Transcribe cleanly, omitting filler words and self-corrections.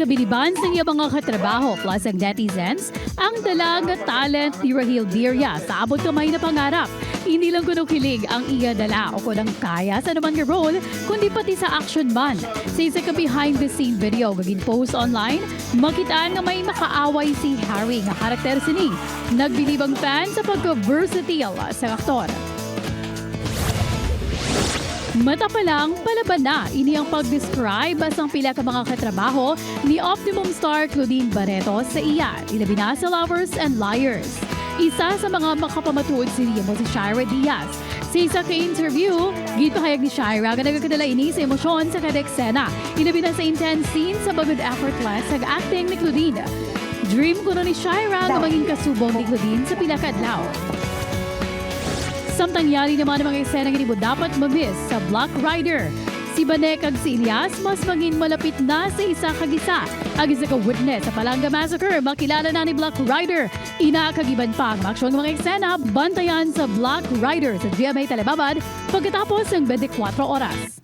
ginkabiliban sa iyang mga katrabaho plus ang netizens ang dalang talent ni Raheel Bhyria sa Abot Kamay na Pangarap. Hindi lang kuno kilig ang iya dala o kunang kaya sa naman nga role, kundi pati sa action man. Sa isa ka behind the scene video gagin post online, makitaan nga may makaaway si Harry nga karakter sini. Nagbilib ang fan sa pagka-versatile sa aktor. Mata pa lang, palaban na. Ini ang pag-describe asang pila ka mga katrabaho ni Optimum star Claudine Barretto sa iya, ilabi na sa Lovers and Liars. Isa sa mga makapamatuod si Shira Diaz. Sa isa ka-interview, gipahayag ni Shira nga nagkakadala ini sa emosyon sa kada eksena. Ilabi na sa intense scene sa bagod effortless sa acting ni Claudine. Dream ko no ni Shira nga maging kasubong ni Claudine sa pila ka adlaw. Samtang yari naman ang mga eksena nga mo dapat mamiss sa Black Rider. Si Bane kag si Elias mas maging malapit na sa isa kag-isa. Ang isa ka-witness sa Palanga Massacre, makilala na ni Black Rider. Inakagiban pa ang maksyon mga eksena, Bantayan sa Black Rider sa GMA Telebabad pagkatapos ng 24 oras.